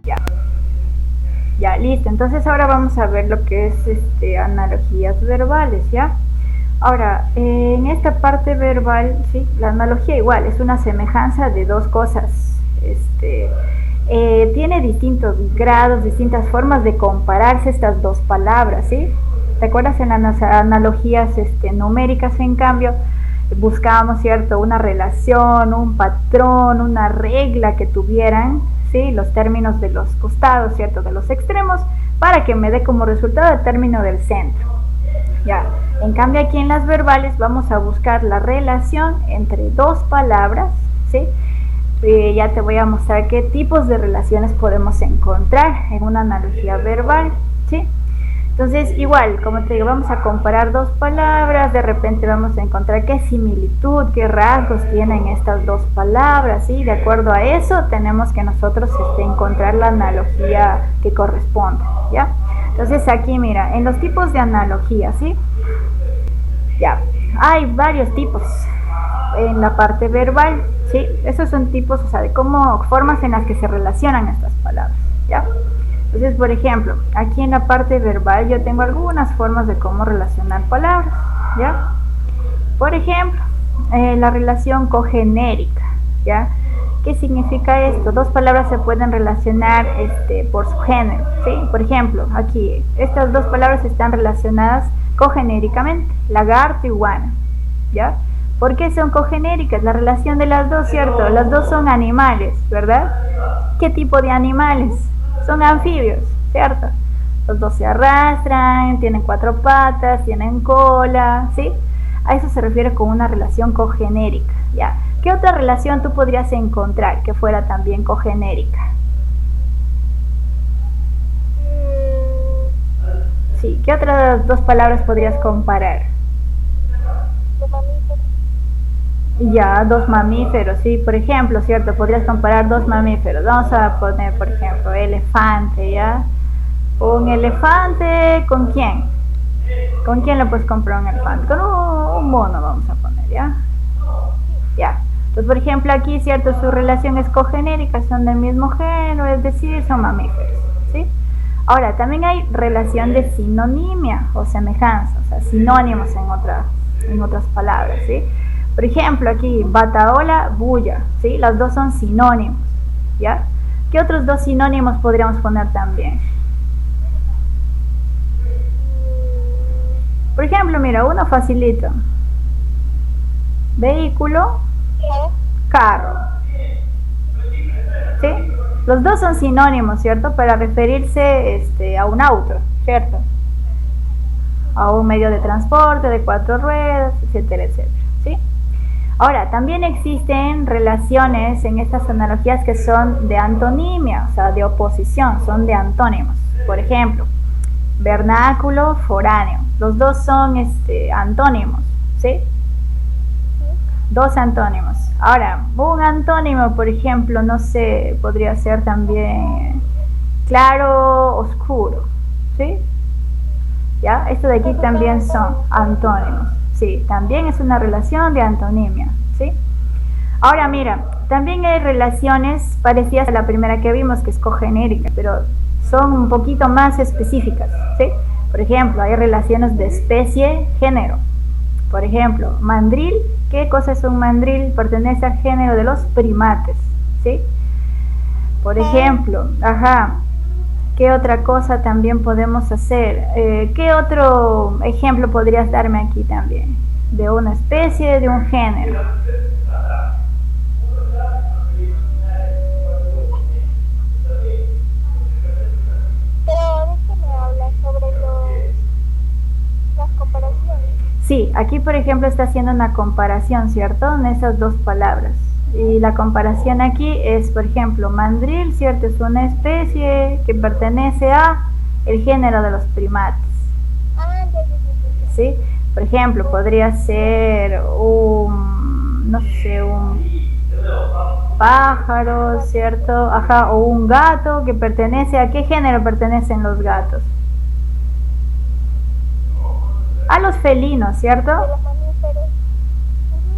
Ya, ya, listo. Entonces ahora vamos a ver lo que es analogías verbales, ¿ya? Ahora, en esta parte verbal, sí, la analogía igual es una semejanza de dos cosas. Tiene distintos grados, distintas formas de compararse estas dos palabras, ¿sí? ¿Te acuerdas en las analogías numéricas, en cambio, buscábamos, ¿cierto?, una relación, un patrón, una regla que tuvieran, ¿sí?, los términos de los costados, ¿cierto?, de los extremos, para que me dé como resultado el término del centro. Ya. En cambio, aquí en las verbales vamos a buscar la relación entre dos palabras, ¿sí? Ya te voy a mostrar qué tipos de relaciones podemos encontrar en una analogía verbal, ¿sí? Entonces, igual, como te digo, vamos a comparar dos palabras, de repente vamos a encontrar qué similitud, qué rasgos tienen estas dos palabras, ¿sí? De acuerdo a eso, tenemos que nosotros encontrar la analogía que corresponde, ¿ya? Entonces, aquí, mira, en los tipos de analogía, ¿sí? Ya, hay varios tipos en la parte verbal, ¿sí? Esos son tipos, o sea, de cómo, formas en las que se relacionan estas palabras, ¿ya? Entonces, por ejemplo, aquí en la parte verbal yo tengo algunas formas de cómo relacionar palabras, ¿ya? Por ejemplo, la relación cogenérica, ¿ya? ¿Qué significa esto? Dos palabras se pueden relacionar por su género, ¿sí? Por ejemplo, aquí, estas dos palabras están relacionadas cogenéricamente, lagarto y iguana, ¿ya? ¿Por qué son cogenéricas? La relación de las dos, ¿cierto? Las dos son animales, ¿verdad? ¿Qué tipo de animales? Son anfibios, ¿cierto? Los dos se arrastran, tienen cuatro patas, tienen cola, ¿sí? A eso se refiere con una relación cogenérica, ¿ya? ¿Qué otra relación tú podrías encontrar que fuera también cogenérica? Sí, ¿qué otras dos palabras podrías comparar? Ya, dos mamíferos, sí, por ejemplo, ¿cierto? Podrías comparar dos mamíferos. Vamos a poner, por ejemplo, elefante, ¿ya? Un elefante, ¿con quién? ¿Con quién le puedes comprar un elefante? Con un mono, vamos a poner, ¿ya? Ya. Entonces, por ejemplo, aquí, ¿cierto? Su relación es cogenérica, son del mismo género, es decir, son mamíferos, ¿sí? Ahora, también hay relación de sinonimia o semejanza, o sea, sinónimos en otras palabras, ¿sí? Por ejemplo, aquí, bataola, bulla, ¿sí? Las dos son sinónimos, ¿ya? ¿Qué otros dos sinónimos podríamos poner también? Por ejemplo, mira, uno facilito. Vehículo, carro, ¿sí? Los dos son sinónimos, ¿cierto? Para referirse a un auto, ¿cierto? A un medio de transporte de cuatro ruedas, etcétera, etcétera, ¿sí? Ahora, también existen relaciones en estas analogías que son de antonimia, o sea, de oposición, son de antónimos. Por ejemplo, vernáculo, foráneo. Los dos son antónimos, ¿sí? Dos antónimos. Ahora, un antónimo, por ejemplo, no sé, podría ser también claro, oscuro, ¿sí? ¿Ya? Esto de aquí también son antónimos. Sí, también es una relación de antonimia, ¿sí? Ahora mira, también hay relaciones parecidas a la primera que vimos, que es cogenérica, pero son un poquito más específicas, ¿sí? Por ejemplo, hay relaciones de especie-género. Por ejemplo, mandril, ¿qué cosa es un mandril? Pertenece al género de los primates, ¿sí? Por ejemplo, ¿qué otra cosa también podemos hacer? ¿Qué otro ejemplo podrías darme aquí también? De una especie, de un género. Pero ¿de qué me hablas sobre las comparaciones? Sí, aquí por ejemplo está haciendo una comparación, ¿cierto? En esas dos palabras. Y la comparación aquí es, por ejemplo, mandril, ¿cierto? Es una especie que pertenece a el género de los primates. ¿Sí? Por ejemplo, podría ser no sé, un pájaro, ¿cierto? O un gato que pertenece, ¿a qué género pertenecen los gatos? A los felinos, ¿cierto? De los mamíferos.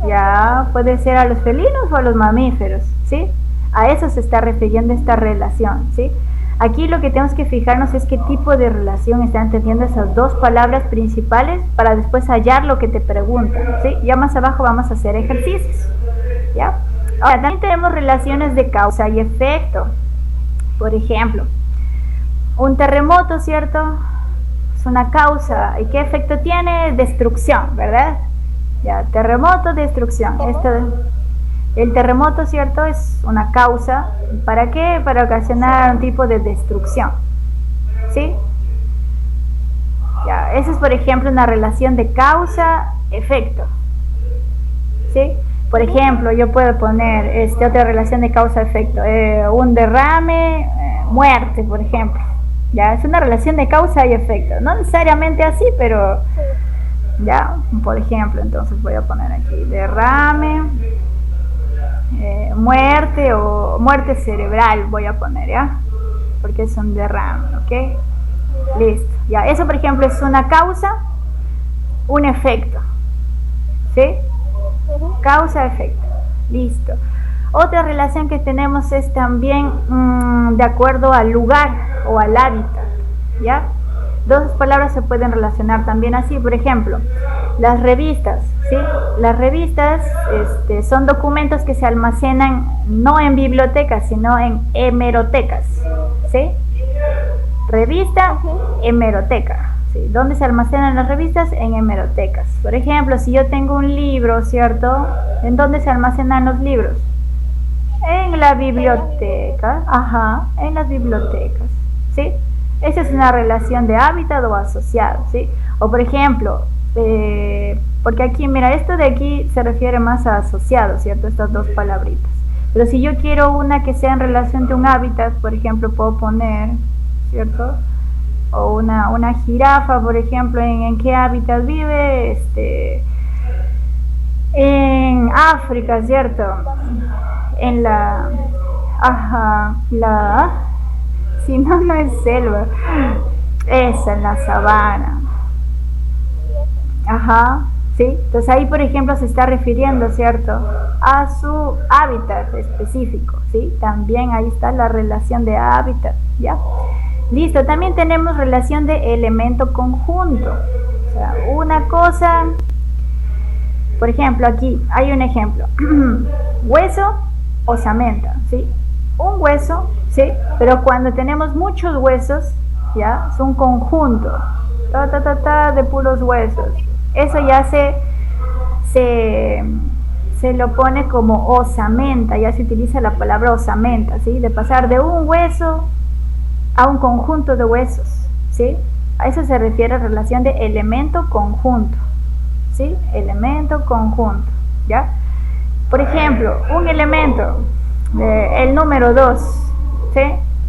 Ya puede ser a los felinos o a los mamíferos, ¿sí? A eso se está refiriendo esta relación, ¿sí? Aquí lo que tenemos que fijarnos es qué tipo de relación están teniendo esas dos palabras principales para después hallar lo que te preguntan, ¿sí? Ya más abajo vamos a hacer ejercicios, ¿ya? Ahora, también tenemos relaciones de causa y efecto. Por ejemplo, un terremoto, ¿cierto? Es una causa. ¿Y qué efecto tiene? Destrucción, ¿verdad? Ya, terremoto, destrucción. El terremoto, ¿cierto? Es una causa. ¿Para qué? Para ocasionar un tipo de destrucción. ¿Sí? Ya, esa es, por ejemplo, una relación de causa-efecto. ¿Sí? Por ejemplo, yo puedo poner otra relación de causa-efecto. Un derrame, muerte, por ejemplo. Ya, es una relación de causa y efecto. No necesariamente así, pero... ya, por ejemplo, entonces voy a poner aquí derrame, muerte o muerte cerebral voy a poner, ¿ya? Porque es un derrame, ¿ok? Listo, ya, eso por ejemplo es una causa, un efecto, ¿sí? Causa-efecto, listo. Otra relación que tenemos es también de acuerdo al lugar o al hábitat, ¿ya? Dos palabras se pueden relacionar también así, por ejemplo, las revistas, ¿sí? Las revistas son documentos que se almacenan no en bibliotecas, sino en hemerotecas, ¿sí? Revista, hemeroteca, ¿sí? ¿Dónde se almacenan las revistas? En hemerotecas. Por ejemplo, si yo tengo un libro, ¿cierto? ¿En dónde se almacenan los libros? En la biblioteca, ajá, en las bibliotecas, ¿sí? Esa es una relación de hábitat o asociado, ¿sí? O por ejemplo, porque aquí, mira, esto de aquí se refiere más a asociado, ¿cierto? Estas dos palabritas. Pero si yo quiero una que sea en relación de un hábitat, por ejemplo, puedo poner, ¿cierto? O una jirafa, por ejemplo, ¿en qué hábitat vive? En África, ¿cierto? En la... ajá, si no, no es selva. Esa, en la sabana. Ajá, ¿sí? Entonces ahí, por ejemplo, se está refiriendo, ¿cierto? A su hábitat específico, ¿sí? También ahí está la relación de hábitat, ¿ya? Listo, también tenemos relación de elemento conjunto. O sea, una cosa... Por ejemplo, aquí hay un ejemplo. Hueso, osamenta, ¿sí? Un hueso, ¿sí? Pero cuando tenemos muchos huesos, ¿ya? Es un conjunto, de puros huesos. Eso ya se lo pone como osamenta, ya se utiliza la palabra osamenta, ¿sí? De pasar de un hueso a un conjunto de huesos, ¿sí? A eso se refiere relación de elemento conjunto, ¿sí? Elemento conjunto, ¿ya? Por ejemplo, un elemento, el número 2, ¿sí?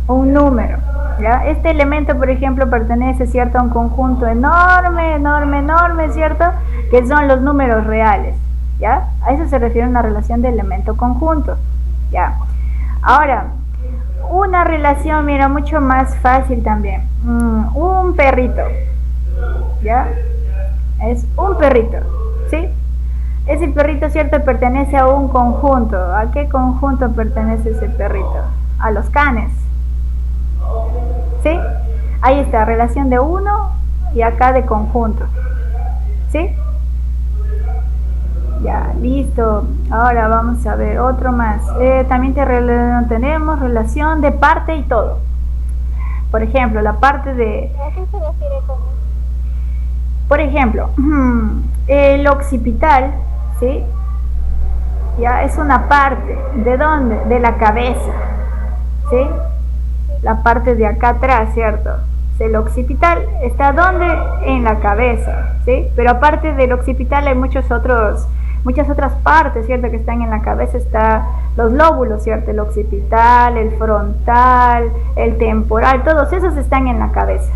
Un número, ¿ya? Este elemento, por ejemplo, pertenece, ¿cierto?, a un conjunto enorme, enorme, enorme, ¿cierto?, que son los números reales, ¿ya? A eso se refiere una relación de elemento conjunto, ¿ya? Ahora, una relación, mira, mucho más fácil también. Un perrito, ¿ya? Es un perrito, ¿sí? Ese perrito, ¿cierto?, pertenece a un conjunto. ¿A qué conjunto pertenece ese perrito? A los canes, ¿sí? Ahí está, relación de uno y acá de conjunto, ¿sí? Ya, listo. Ahora vamos a ver otro más. También tenemos relación de parte y todo. Por ejemplo, la parte de... ¿A qué se refiere con eso? Por ejemplo, el occipital, ¿sí? Ya es una parte. ¿De dónde? De la cabeza, ¿sí? La parte de acá atrás, ¿cierto? El occipital está ¿dónde? En la cabeza, ¿sí? Pero aparte del occipital hay muchas otras partes, ¿cierto?, que están en la cabeza. Está los lóbulos, ¿cierto? El occipital, el frontal, el temporal, todos esos están en la cabeza,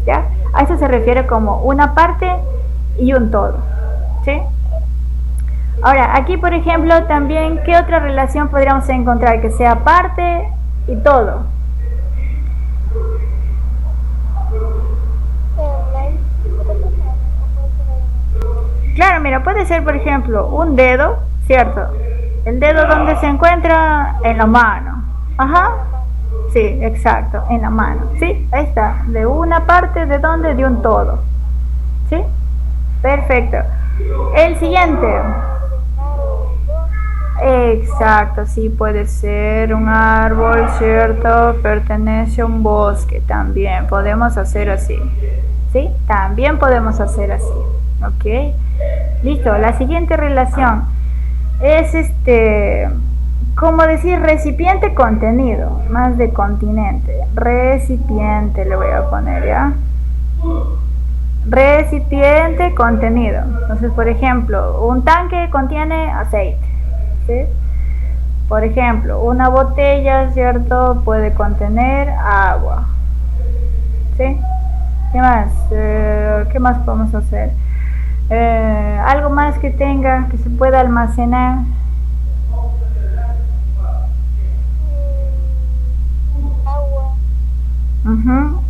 ¿ya? A eso se refiere como una parte y un todo, ¿sí? Ahora, aquí por ejemplo también, ¿qué otra relación podríamos encontrar que sea parte y todo? Claro, mira, puede ser, por ejemplo, un dedo, ¿cierto? El dedo donde se encuentra en la mano. Ajá. Sí, exacto, en la mano. Sí, ahí está. De una parte, ¿de dónde? De un todo. ¿Sí? Perfecto. El siguiente. Exacto, sí, puede ser un árbol, ¿cierto? Pertenece a un bosque también. Podemos hacer así. ¿Sí? También podemos hacer así. ¿Ok? Listo. La siguiente relación es como decir recipiente contenido, más de continente. Recipiente le voy a poner, ¿ya? Recipiente contenido. Entonces, por ejemplo, un tanque contiene aceite, ¿sí? Por ejemplo, una botella, ¿cierto? Puede contener agua, ¿sí? ¿Qué más podemos hacer? Algo más que tenga, que se pueda almacenar. Agua. Ujú.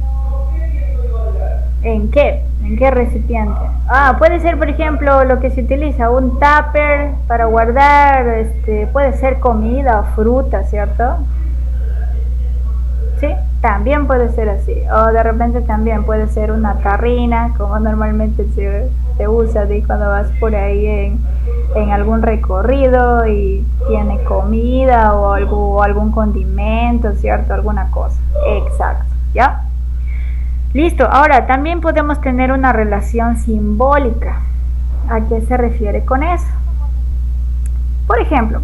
¿En qué? ¿En qué recipiente? Ah, puede ser, por ejemplo, lo que se utiliza, un tupper para guardar, puede ser comida o fruta, ¿cierto? Sí, también puede ser así. O de repente también puede ser una tarrina, como normalmente se usa de cuando vas por ahí en algún recorrido y tiene comida o algún condimento, ¿cierto? Alguna cosa. Exacto, ¿ya? Listo, ahora también podemos tener una relación simbólica. ¿A qué se refiere con eso? Por ejemplo,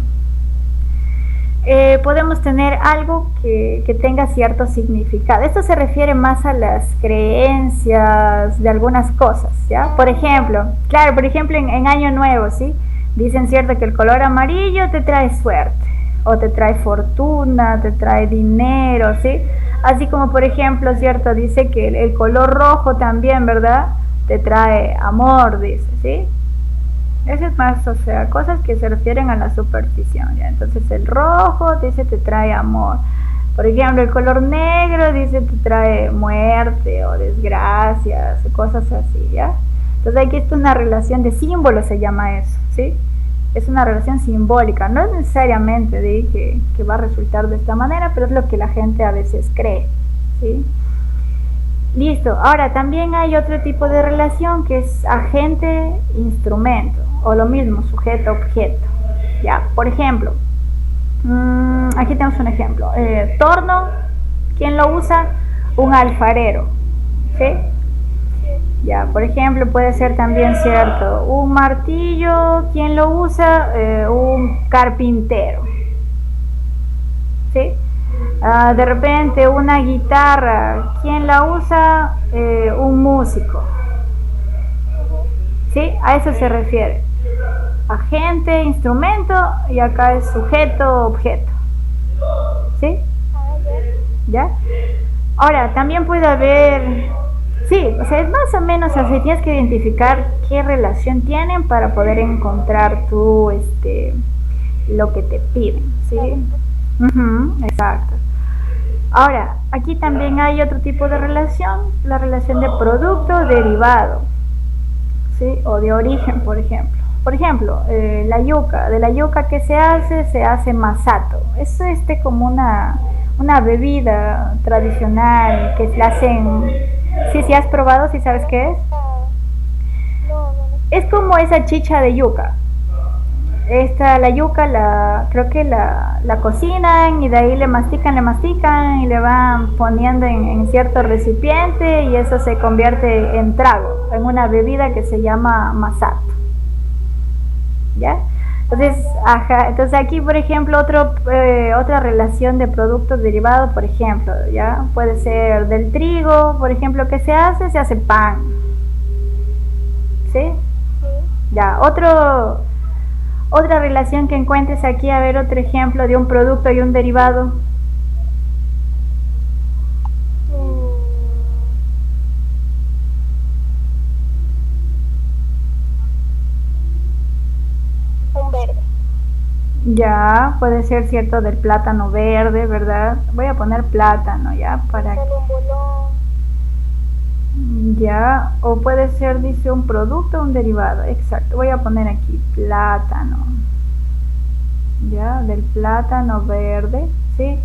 podemos tener algo que tenga cierto significado. Esto se refiere más a las creencias de algunas cosas, ¿ya? Por ejemplo, claro, por ejemplo en Año Nuevo, ¿sí? Dicen cierto que el color amarillo te trae suerte, o te trae fortuna, te trae dinero, ¿sí? Así como por ejemplo, cierto, dice que el color rojo también, ¿verdad? Te trae amor, dice, ¿sí? Eso es más, o sea, cosas que se refieren a la superstición, ¿ya? Entonces el rojo dice te trae amor. Por ejemplo, el color negro dice te trae muerte o desgracias, cosas así, ¿ya? Entonces aquí está una relación de símbolos, se llama eso, ¿sí? Es una relación simbólica, no es necesariamente que va a resultar de esta manera, pero es lo que la gente a veces cree, ¿sí? Listo, ahora también hay otro tipo de relación que es agente-instrumento, o lo mismo, sujeto-objeto. Ya, por ejemplo, aquí tenemos un ejemplo. Torno, ¿quién lo usa? Un alfarero, ¿sí? Ya, por ejemplo, puede ser también cierto. Un martillo, ¿quién lo usa? Un carpintero, ¿sí? De repente una guitarra, ¿quién la usa? Un músico, ¿sí? A eso se refiere. Agente, instrumento y acá es sujeto, objeto, ¿sí? ¿Ya? Ahora, también puede haber, sí, o sea, es más o menos así, tienes que identificar qué relación tienen para poder encontrar tú, lo que te piden, ¿sí? Exacto. Ahora, aquí también hay otro tipo de relación, la relación de producto derivado, ¿sí? O de origen, por ejemplo. Por ejemplo, la yuca, de la yuca que se hace masato. Es como una bebida tradicional que se la hacen, sí, sí has probado, sí sabes qué es. Es como esa chicha de yuca. La yuca creo que la cocinan y de ahí le mastican y le van poniendo en cierto recipiente y eso se convierte en trago, en una bebida que se llama masato, ¿ya? Entonces aquí por ejemplo otra relación de productos derivados, por ejemplo, ¿ya? Puede ser del trigo, por ejemplo, ¿qué se hace pan, ¿sí? Ya, otra relación que encuentres aquí, a ver otro ejemplo de un producto y un derivado. Un verde. Ya, puede ser cierto del plátano verde, ¿verdad? Voy a poner plátano, ¿ya? Para un bolón. Ya, o puede ser, dice, un producto o un derivado. Exacto, voy a poner aquí plátano. Ya, del plátano verde, ¿sí?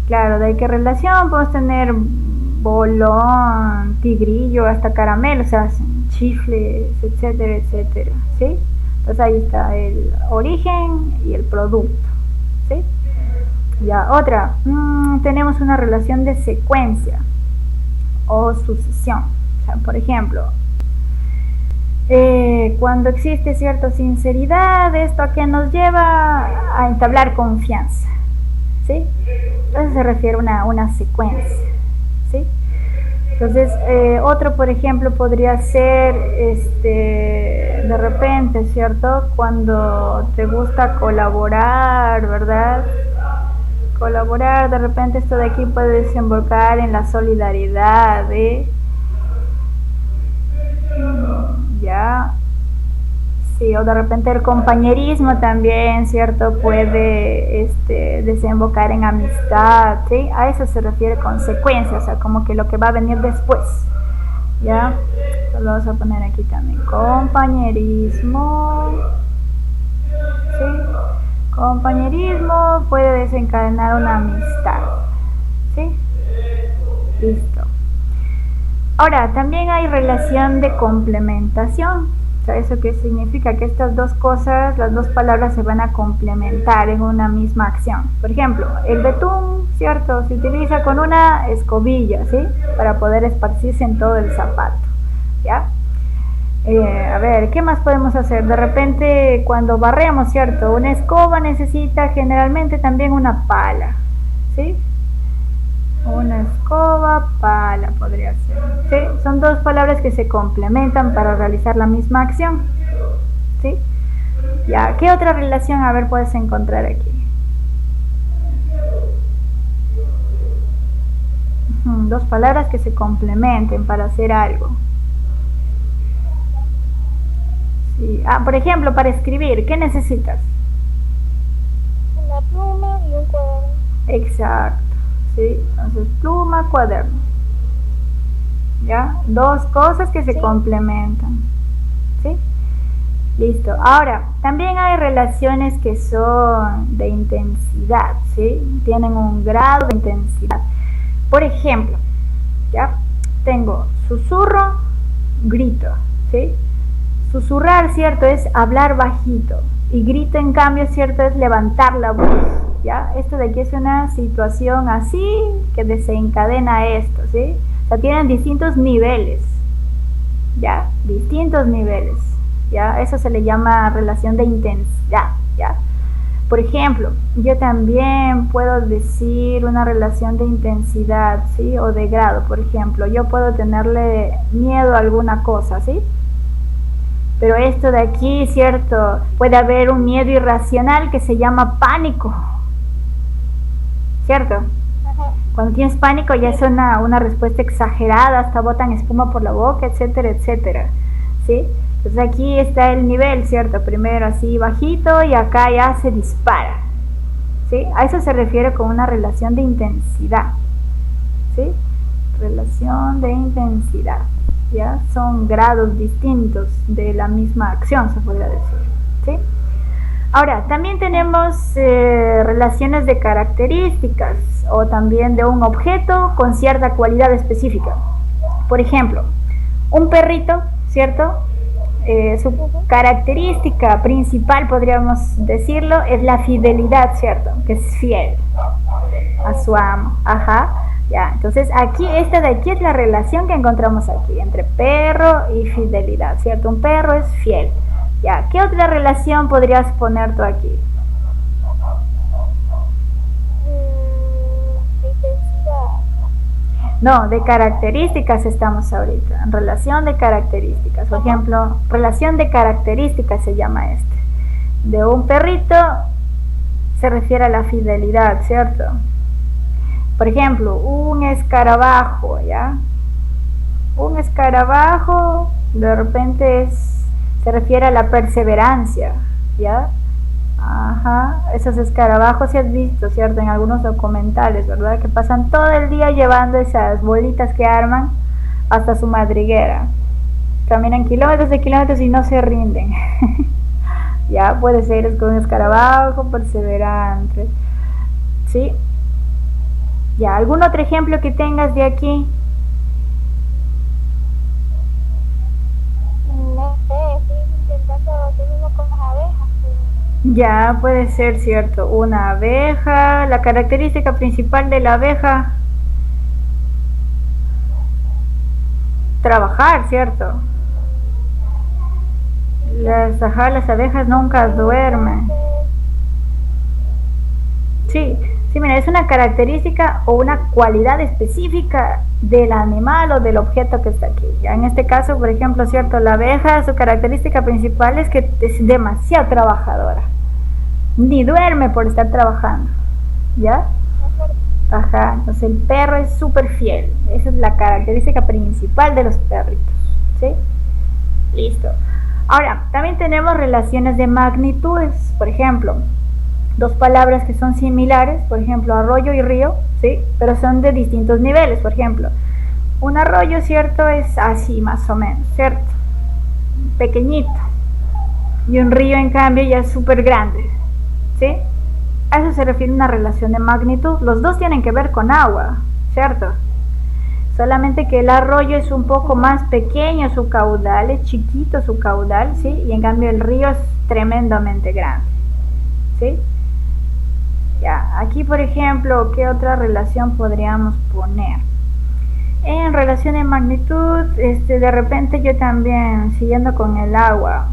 Claro, ¿de qué relación? Podemos tener bolón, tigrillo, hasta caramelo, o sea, chifles, etcétera, etcétera, ¿sí? Entonces ahí está el origen y el producto, ¿sí? Ya, otra, tenemos una relación de secuencia o sucesión. O sea, por ejemplo, cuando existe cierta sinceridad, ¿esto a qué nos lleva? A entablar confianza, ¿sí? Eso se refiere a una secuencia, ¿sí? Entonces, otro, por ejemplo, podría ser, de repente, ¿cierto? Cuando te gusta colaborar, ¿verdad? Colaborar, de repente esto de aquí puede desembocar en la solidaridad, ya, sí, o de repente el compañerismo también, ¿cierto? Puede desembocar en amistad, ¿sí? A eso se refiere consecuencia, o sea, como que lo que va a venir después, ¿ya? Entonces lo vamos a poner aquí también, compañerismo, ¿sí? Compañerismo puede desencadenar una amistad, ¿sí? Listo. Ahora, también hay relación de complementación. O sea, ¿eso qué significa? Que estas dos cosas, las dos palabras se van a complementar en una misma acción. Por ejemplo, el betún, ¿cierto? Se utiliza con una escobilla, ¿sí? Para poder esparcirse en todo el zapato, ¿ya? A ver, ¿qué más podemos hacer? De repente, cuando barremos, ¿cierto? Una escoba necesita generalmente también una pala, ¿sí? Una escoba, pala podría ser, ¿sí? Son dos palabras que se complementan para realizar la misma acción, ¿sí? Ya, ¿qué otra relación, a ver, puedes encontrar aquí? Dos palabras que se complementen para hacer algo. Sí. Ah, por ejemplo, para escribir, ¿qué necesitas? Una pluma y un cuaderno. Exacto, ¿sí? Entonces, pluma, cuaderno. ¿Ya? Dos cosas que se complementan, ¿sí? Listo. Ahora, también hay relaciones que son de intensidad, ¿sí? Tienen un grado de intensidad. Por ejemplo, ¿ya? Tengo susurro, grito, ¿sí? Susurrar, ¿cierto? Es hablar bajito. Y grito, en cambio, ¿cierto? Es levantar la voz, ¿ya? Esto de aquí es una situación así que desencadena esto, ¿sí? O sea, tienen distintos niveles, ¿ya? Distintos niveles, ¿ya? Eso se le llama relación de intensidad, ¿ya? Por ejemplo, yo también puedo decir una relación de intensidad, ¿sí? O de grado, por ejemplo. Yo puedo tenerle miedo a alguna cosa, ¿sí? Pero esto de aquí, ¿cierto? Puede haber un miedo irracional que se llama pánico, ¿cierto? Ajá. Cuando tienes pánico ya es una respuesta exagerada, hasta botan espuma por la boca, etcétera, etcétera, ¿sí? Entonces aquí está el nivel, ¿cierto? Primero así bajito y acá ya se dispara, ¿sí? A eso se refiere con una relación de intensidad, ¿sí? Relación de intensidad, ¿ya? Son grados distintos de la misma acción, se podría decir, ¿sí? Ahora, también tenemos relaciones de características o también de un objeto con cierta cualidad específica. Por ejemplo, un perrito, ¿cierto? Su característica principal, podríamos decirlo, es la fidelidad, ¿cierto? Que es fiel a su amo. Ajá. Ya, entonces aquí, esta de aquí es la relación que encontramos aquí entre perro y fidelidad, ¿cierto? Un perro es fiel. Ya, ¿qué otra relación podrías poner tú aquí? Intensidad. No, de características estamos ahorita, en relación de características. Por ejemplo, relación de características se llama este. De un perrito se refiere a la fidelidad, ¿cierto? Por ejemplo, un escarabajo, ¿ya? Un escarabajo de repente se refiere a la perseverancia, ¿ya? Ajá, esos escarabajos, si has visto, ¿cierto? En algunos documentales, ¿verdad? Que pasan todo el día llevando esas bolitas que arman hasta su madriguera. Caminan kilómetros de kilómetros y no se rinden. Ya puede ser con escarabajo, perseverante. ¿Sí? Ya, ¿algún otro ejemplo que tengas de aquí? No sé, estoy intentando hacer uno con las abejas, pero Ya, puede ser cierto. Una abeja. La característica principal de la abeja, trabajar, ¿cierto? Las abejas nunca duermen. Sí, sí, mira, es una característica o una cualidad específica del animal o del objeto que está aquí. Ya en este caso, por ejemplo, cierto, la abeja, su característica principal es que es demasiado trabajadora. Ni duerme por estar trabajando. ¿Ya? es verdad. Ajá, entonces el perro es súper fiel. Esa es la característica principal de los perritos. ¿Sí? Listo. Ahora, también tenemos relaciones de magnitudes. Por ejemplo, dos palabras que son similares, por ejemplo, arroyo y río, ¿sí? Pero son de distintos niveles. Por ejemplo, un arroyo, ¿cierto? Es así más o menos, ¿cierto? Pequeñito. Y un río, en cambio, ya es súper grande, ¿sí? A eso se refiere una relación de magnitud. Los dos tienen que ver con agua, ¿cierto? Solamente que el arroyo es un poco más pequeño su caudal, es chiquito su caudal, ¿sí? Y en cambio el río es tremendamente grande, ¿sí? Ya, aquí por ejemplo, ¿qué otra relación podríamos poner? En relación de magnitud, de repente yo también, siguiendo con el agua,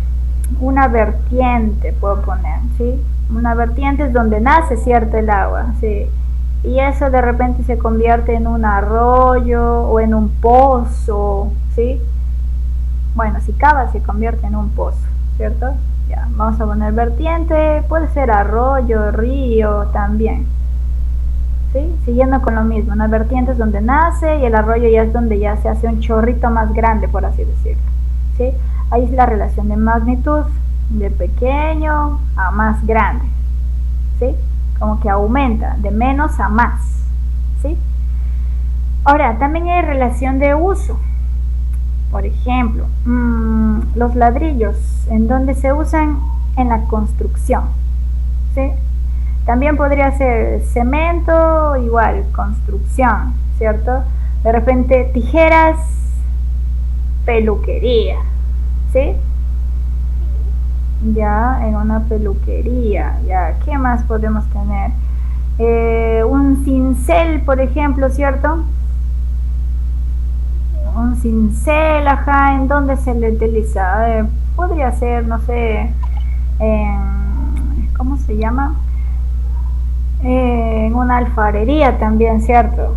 una vertiente puedo poner, ¿sí? Una vertiente es donde nace, ¿cierto? El agua, ¿sí? Y eso de repente se convierte en un arroyo o en un pozo, ¿sí? Bueno, si cava se convierte en un pozo, ¿cierto? Ya, vamos a poner vertiente, puede ser arroyo, río también, ¿sí? Siguiendo con lo mismo, una vertiente es donde nace y el arroyo ya es donde ya se hace un chorrito más grande, por así decirlo, ¿sí? Ahí es la relación de magnitud, de pequeño a más grande, ¿sí? Como que aumenta, de menos a más, ¿sí? Ahora, también hay relación de uso. Por ejemplo, los ladrillos, ¿en dónde se usan? En la construcción, ¿sí? También podría ser cemento, igual, construcción, ¿cierto? De repente tijeras, peluquería, ¿sí? Ya, en una peluquería, ya, ¿qué más podemos tener? Un cincel, por ejemplo, ¿cierto? Un cincel, ajá, ¿en dónde se le utiliza? Podría ser, no sé, ¿cómo se llama? En una alfarería también, ¿cierto?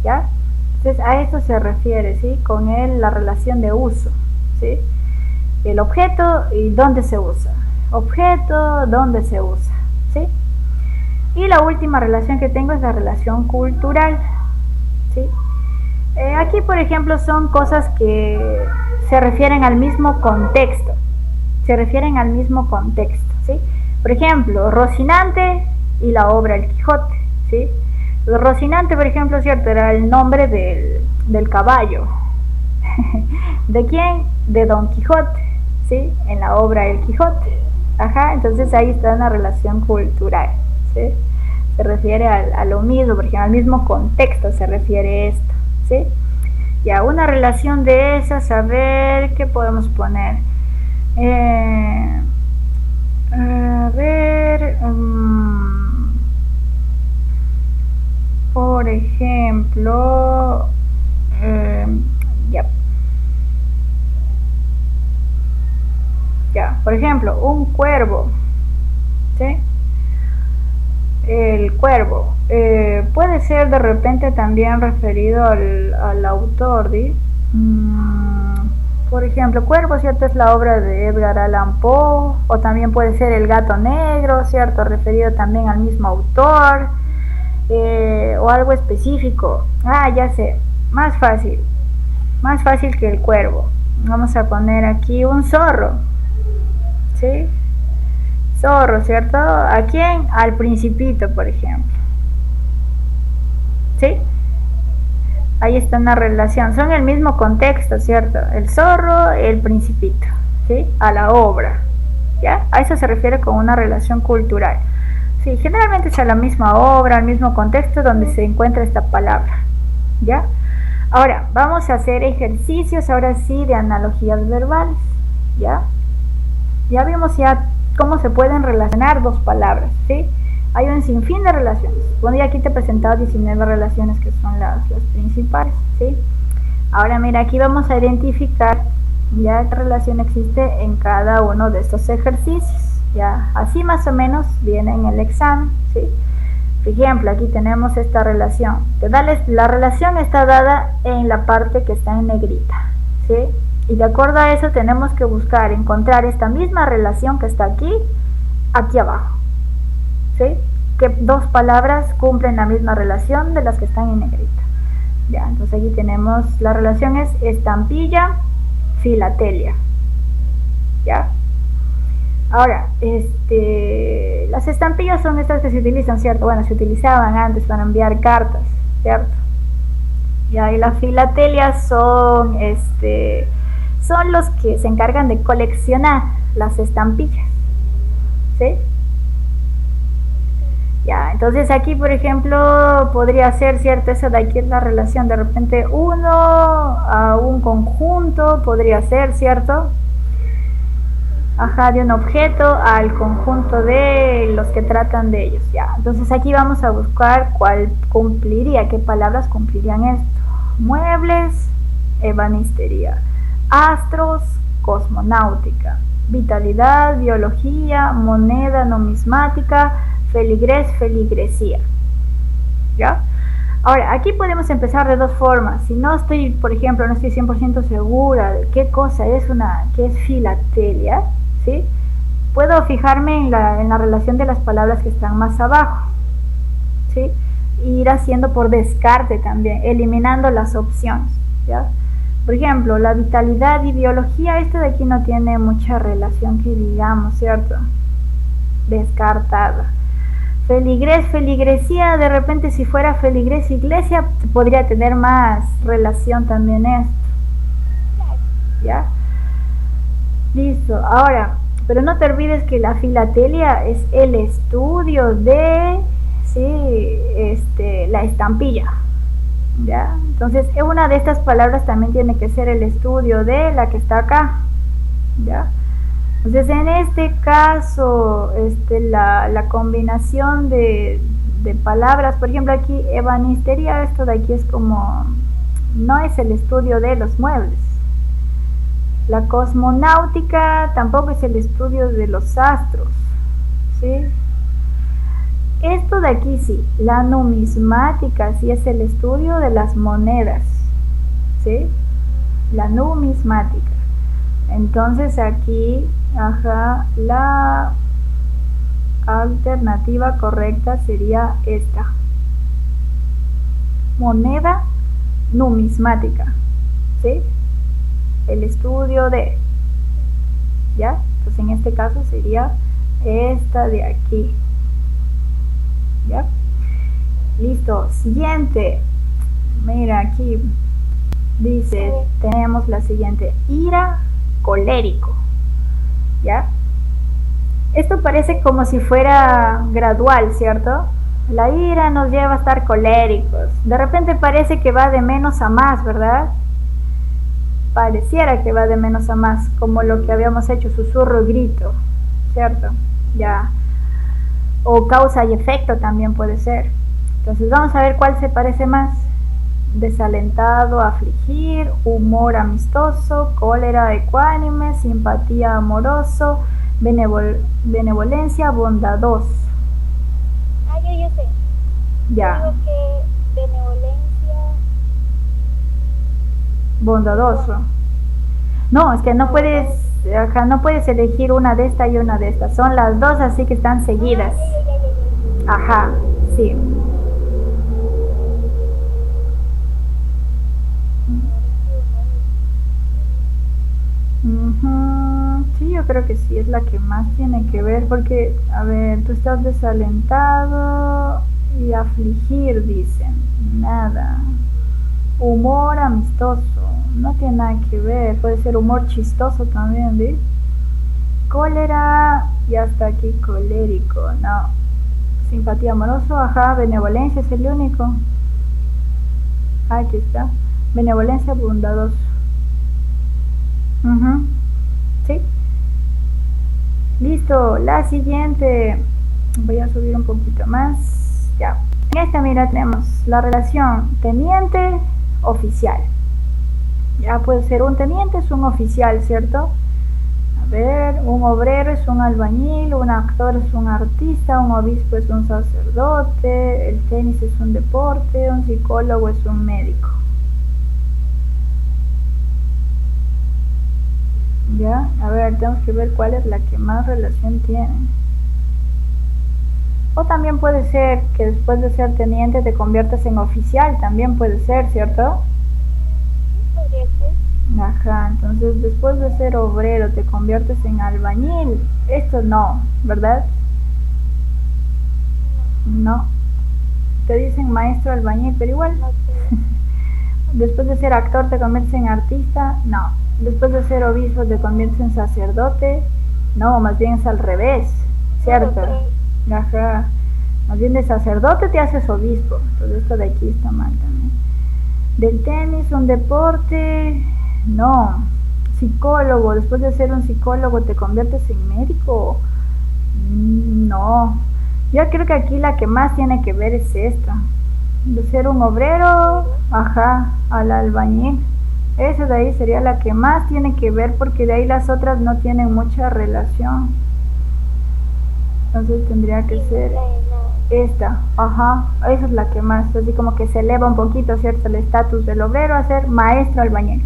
¿Ya? Entonces a esto se refiere, ¿sí? Con él la relación de uso, ¿sí? El objeto y dónde se usa. Objeto, dónde se usa, ¿sí? Y la última relación que tengo es la relación cultural, ¿sí? Aquí, por ejemplo, son cosas que se refieren al mismo contexto, se refieren al mismo contexto, ¿sí? Por ejemplo, Rocinante y la obra El Quijote, ¿sí? Rocinante, por ejemplo, cierto, era el nombre del caballo. ¿De quién? De Don Quijote, ¿sí? En la obra El Quijote. Ajá, entonces ahí está una relación cultural, ¿sí? Se refiere a lo mismo, por ejemplo, al mismo contexto se refiere esto, ¿sí? Y a una relación de esas, a ver, ¿qué podemos poner? A ver, por ejemplo, ya, ya, por ejemplo, un cuervo, ¿sí? El cuervo puede ser de repente también referido al autor, ¿sí? Por ejemplo, Cuervo, ¿cierto? Es la obra de Edgar Allan Poe, o también puede ser El gato negro, ¿cierto? Referido también al mismo autor, o algo específico. Ah, ya sé, más fácil que el cuervo. Vamos a poner aquí un zorro, ¿sí? Zorro, ¿cierto? ¿A quién? Al Principito, por ejemplo. ¿sí? Ahí está una relación, son el mismo contexto, ¿cierto? El zorro, el principito, ¿sí? A la obra, ¿ya? A eso se refiere con una relación cultural. Sí, generalmente es a la misma obra, al mismo contexto donde se encuentra esta palabra, ¿ya? Ahora, vamos a hacer ejercicios, ahora sí, de analogías verbales, ¿ya? Ya vimos ya cómo se pueden relacionar dos palabras, ¿sí? Hay un sinfín de relaciones. Bueno, y aquí te he presentado 19 relaciones que son las principales, ¿sí? Ahora mira, aquí vamos a identificar ya qué relación existe en cada uno de estos ejercicios, ya así más o menos viene en el examen, ¿sí? Por ejemplo, aquí tenemos esta relación. La relación está dada en la parte que está en negrita, ¿sí? Y de acuerdo a eso tenemos que buscar encontrar esta misma relación que está aquí abajo, ¿sí? Que dos palabras cumplen la misma relación de las que están en negrita. Ya, entonces aquí tenemos la relación es estampilla, filatelia. ¿Ya? Ahora, las estampillas son estas que se utilizan, ¿cierto? Bueno, se utilizaban antes para enviar cartas, ¿cierto? Ya, y las filatelias son los que se encargan de coleccionar las estampillas, ¿sí? Ya, entonces aquí, por ejemplo, podría ser, ¿cierto? Esa de aquí es la relación, de repente uno a un conjunto, podría ser, ¿cierto? Ajá, de un objeto al conjunto de los que tratan de ellos, ya. Entonces aquí vamos a buscar cuál cumpliría, qué palabras cumplirían esto. Muebles, ebanistería. Astros, cosmonáutica. Vitalidad, biología. Moneda, numismática. Feligrés, feligresía. ¿Ya? Ahora, aquí podemos empezar de dos formas. Si no estoy, por ejemplo, no estoy 100% segura de qué cosa es qué es filatelia, ¿sí? Puedo fijarme en la relación de las palabras que están más abajo, ¿sí? E ir haciendo por descarte también, eliminando las opciones, ¿ya? Por ejemplo, la vitalidad y biología, esto de aquí no tiene mucha relación que digamos, ¿cierto? Descartada. Feligrés, feligresía, de repente si fuera feligrés iglesia podría tener más relación también esto, ¿ya? Listo, ahora, pero no te olvides que la filatelia es el estudio de, sí, la estampilla, ¿ya? Entonces una de estas palabras también tiene que ser el estudio de la que está acá, ¿ya? Entonces en este caso la combinación de palabras, por ejemplo aquí ebanistería, esto de aquí es como, no es el estudio de los muebles. La cosmonáutica tampoco es el estudio de los astros, ¿sí? Esto de aquí sí, la numismática sí es el estudio de las monedas, ¿sí? La numismática. Entonces aquí, ajá, la alternativa correcta sería esta. Moneda numismática, ¿sí? El estudio de, ¿ya? Entonces en este caso sería esta de aquí, ¿ya? Listo, siguiente. Mira aquí, dice, tenemos la siguiente, ira, colérico, ¿ya? Esto parece como si fuera gradual, ¿cierto? La ira nos lleva a estar coléricos. De repente parece que va de menos a más, ¿verdad? Pareciera que va de menos a más, como lo que habíamos hecho, susurro, grito, ¿cierto? Ya. O causa y efecto también puede ser. Entonces vamos a ver cuál se parece más. Desalentado, afligir, humor amistoso, cólera ecuánime, simpatía amoroso, benevolencia bondadoso. Yo sé. Ya. Digo que benevolencia. Bondadoso. No, es que no puedes, no puedes elegir una de esta y una de estas. Son las dos así que están seguidas. Ajá, sí. Sí, yo creo que sí es la que más tiene que ver porque, a ver, tú estás desalentado y afligir, dicen. nada. Humor amistoso, no tiene nada que ver, puede ser humor chistoso también, ¿ves? Cólera, ya está aquí, colérico, no. Simpatía amoroso, ajá, benevolencia es el único. Aquí está, benevolencia bondadoso. Sí. Listo, la siguiente. Voy a subir un poquito más. Ya. En esta, mira, tenemos la relación teniente-oficial. Ya puede ser un teniente, es un oficial, ¿cierto? A ver, un obrero es un albañil, un actor es un artista, un obispo es un sacerdote, el tenis es un deporte, un psicólogo es un médico. Ya, a ver, tenemos que ver cuál es la que más relación tiene. O también puede ser que después de ser teniente te conviertas en oficial, también puede ser, ¿cierto? Podría ser. Ajá, entonces después de ser obrero te conviertes en albañil. Esto no, ¿verdad? No. Te dicen maestro albañil, pero igual. No sé. Después de ser actor te conviertes en artista, no. Después de ser obispo te conviertes en sacerdote, no, más bien es al revés, ¿cierto? Ajá. Más bien de sacerdote te haces obispo, entonces esto de aquí está mal también. Del tenis, un deporte, no. Psicólogo, después de ser un psicólogo te conviertes en médico, no. Yo creo que aquí la que más tiene que ver es esta. De ser un obrero, ajá, al albañil. Esa de ahí sería la que más tiene que ver porque de ahí las otras no tienen mucha relación. Entonces tendría que ser esta, ajá, esa es la que más, así como que se eleva un poquito, ¿cierto? El estatus del obrero a ser maestro albañil.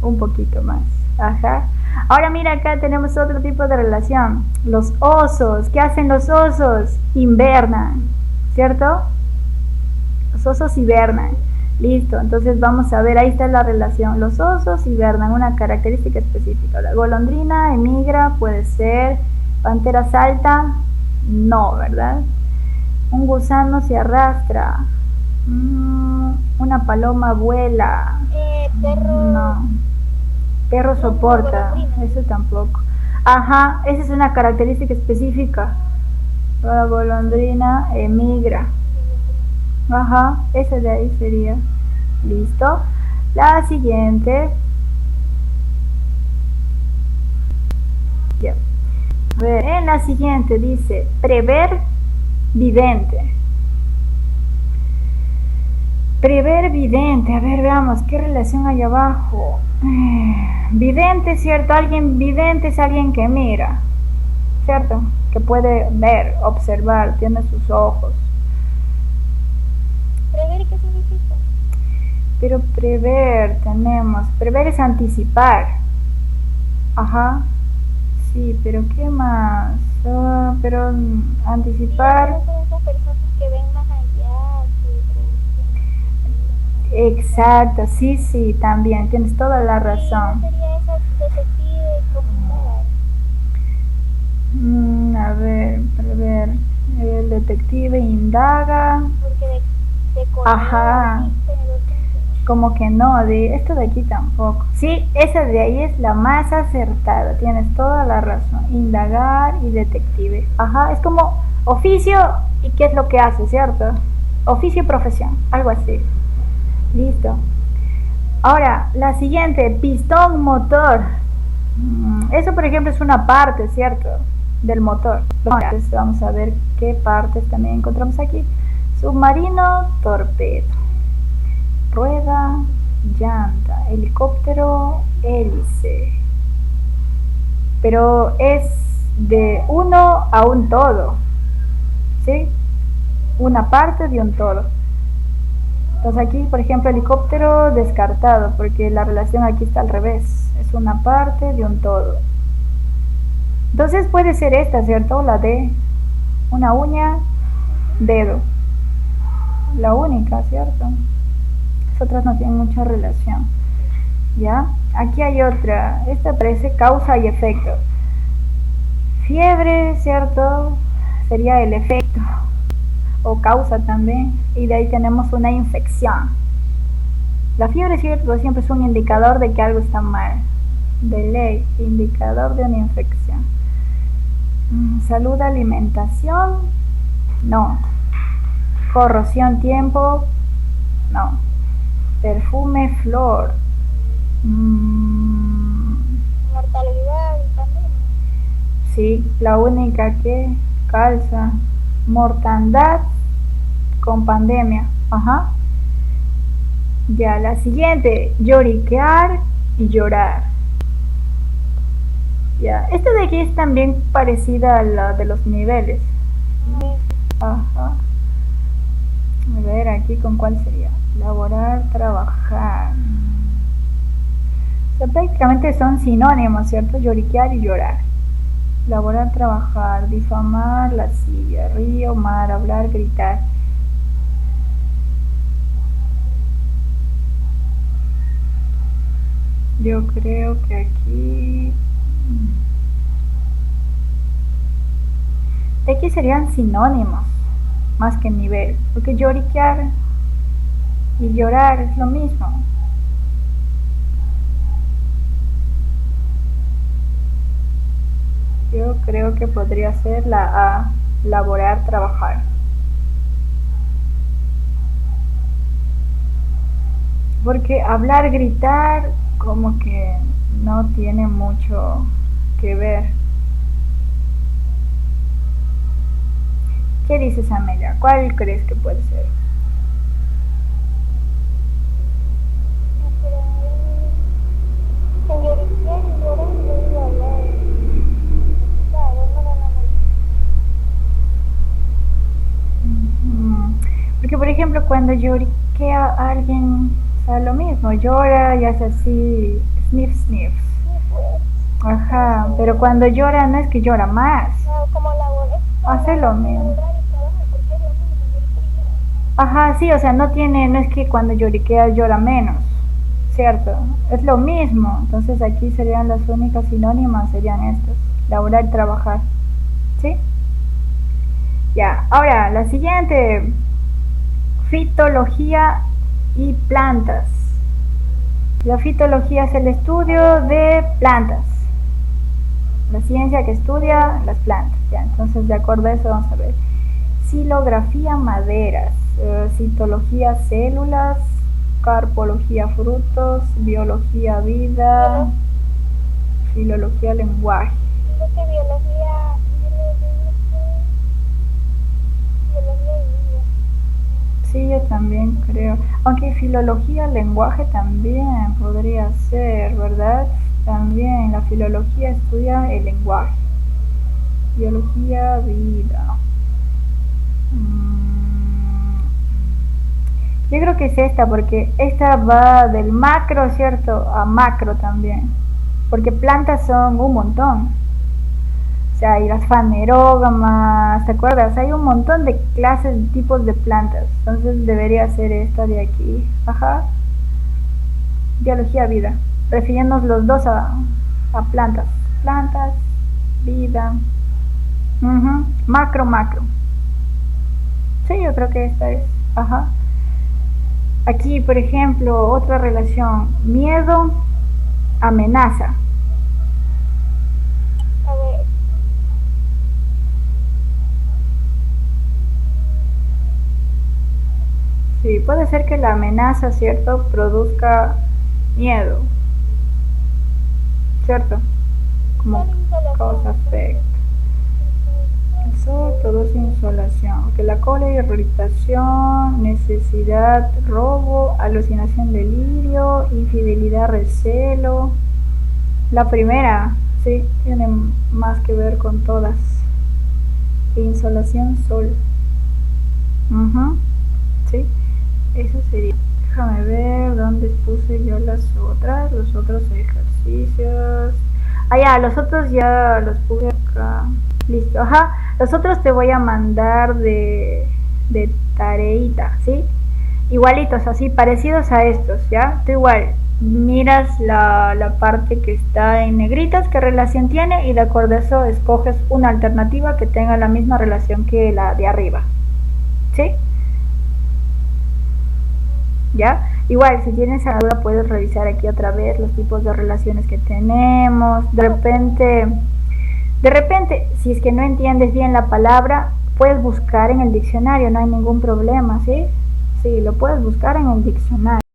Un poquito más, ajá. Ahora mira, acá tenemos otro tipo de relación. Los osos, ¿qué hacen los osos? Invernan, ¿cierto? Los osos hibernan. Listo, entonces vamos a ver, ahí está la relación. Los osos hibernan, una característica específica. La golondrina emigra, puede ser. Pantera salta, no, ¿verdad? Un gusano se arrastra. Una paloma vuela. Perro. No. Perro soporta, eso tampoco. Ajá, esa es una característica específica. La golondrina emigra. Ajá, ese de ahí sería. Listo. La siguiente. Ya. A ver, en la siguiente dice prever vidente. Prever vidente. A ver, veamos qué relación hay abajo. Vidente, ¿cierto? Alguien vidente es alguien que mira, ¿cierto? Que puede ver, observar, tiene sus ojos. ¿Prever qué significa? Pero prever prever es anticipar. Ajá. Sí, pero ¿qué más? Pero anticipar. Son esas personas que ven más allá, Exacto, sí, también, tienes toda la razón. sería esa detective como A ver, el detective indaga. porque de Ajá. Como que no, de esto de aquí tampoco. Sí, esa de ahí es la más acertada, tienes toda la razón. Indagar y detective. Ajá, es como oficio y qué es lo que hace, ¿cierto? Oficio y profesión, algo así. Listo. Ahora, la siguiente, pistón motor. Eso, por ejemplo, es una parte, ¿cierto? Del motor. Entonces, vamos a ver qué partes también encontramos aquí. Submarino, torpedo. Rueda, llanta. Helicóptero, hélice. Pero es de uno a un todo. ¿Sí? Una parte de un todo. Entonces aquí, por ejemplo, helicóptero descartado, porque la relación aquí está al revés. Es una parte de un todo. Entonces puede ser esta, ¿cierto? La de una uña, dedo. La única, ¿cierto? Las otras no tienen mucha relación. ¿Ya? Aquí hay otra. Esta parece causa y efecto. Fiebre, ¿cierto? Sería el efecto. o causa también, y de ahí tenemos una infección. La fiebre, cierto, siempre es un indicador de que algo está mal, de ley, indicador de una infección. Salud, alimentación, no. Corrosión, tiempo, no. Perfume, flor. Mortalidad y pandemia. Sí, la única que calza. Mortandad con pandemia. Ajá. Ya, la siguiente, lloriquear y llorar. Ya, esta de aquí es también parecida a la de los niveles. Ajá. A ver, aquí con cuál sería. Laborar, trabajar. O sea, prácticamente son sinónimos, ¿cierto? Lloriquear y llorar. Laborar, trabajar, difamar, lascivia, río, mar, hablar, gritar. Yo creo que aquí... De aquí serían sinónimos, más que nivel. Porque lloriquear y llorar es lo mismo. Yo creo que podría ser la A, laborar, trabajar. Porque hablar, gritar, como que no tiene mucho que ver. ¿Qué dices, Amelia? ¿Cuál crees que puede ser? Pero lloriquear y llorar y hablar. Claro, Porque, por ejemplo, cuando lloriquea a alguien, o sea, lo mismo, llora y hace así, sniff, sniff. Ajá, pero cuando llora no es que llora más. No, como laborar. Hace lo mismo. Ajá, sí, o sea, no es que cuando lloriquea llora menos, ¿cierto? Es lo mismo, entonces aquí serían las únicas sinónimas, serían estas, laborar y trabajar, ¿sí? Ya, ahora, la siguiente, fitología y plantas. La fitología es el estudio de plantas, la ciencia que estudia las plantas, ya, entonces de acuerdo a eso vamos a ver. Xilografía, maderas, citología, células, carpología, frutos, biología, vida, filología, lenguaje. Creo que biología y vida. Sí, yo también creo. Aunque filología, lenguaje también podría ser, ¿verdad? También la filología estudia el lenguaje. Biología, vida. Yo creo que es esta, porque esta va del macro, ¿cierto? A macro también. Porque plantas son un montón. O sea, y las fanerógamas, ¿te acuerdas? Hay un montón de clases, tipos de plantas. Entonces debería ser esta de aquí. Ajá. Biología, vida. Refiriéndonos los dos a plantas. Plantas, vida. Macro, macro. Sí, yo creo que esta es. Ajá. Aquí, por ejemplo, otra relación. Miedo, amenaza. A ver. Sí, puede ser que la amenaza, ¿cierto?, produzca miedo. ¿Cierto? Como causa efecto. El sol produce insolación. Que la cólera, irritación, necesidad, robo, alucinación, delirio, infidelidad, recelo. La primera, sí, tiene más que ver con todas. Insolación, sol. Sí, eso sería. Déjame ver dónde puse yo los otros ejercicios. Ah, ya, los otros ya los puse acá. Listo, ajá. Los otros te voy a mandar de tareita, ¿sí? Igualitos, así, parecidos a estos, ¿ya? Tú igual miras la parte que está en negritas, qué relación tiene, y de acuerdo a eso escoges una alternativa que tenga la misma relación que la de arriba. ¿sí? ¿Ya? Igual, si tienes alguna duda, puedes revisar aquí otra vez los tipos de relaciones que tenemos. De repente, si es que no entiendes bien la palabra, puedes buscar en el diccionario, no hay ningún problema, ¿sí? Sí, lo puedes buscar en el diccionario.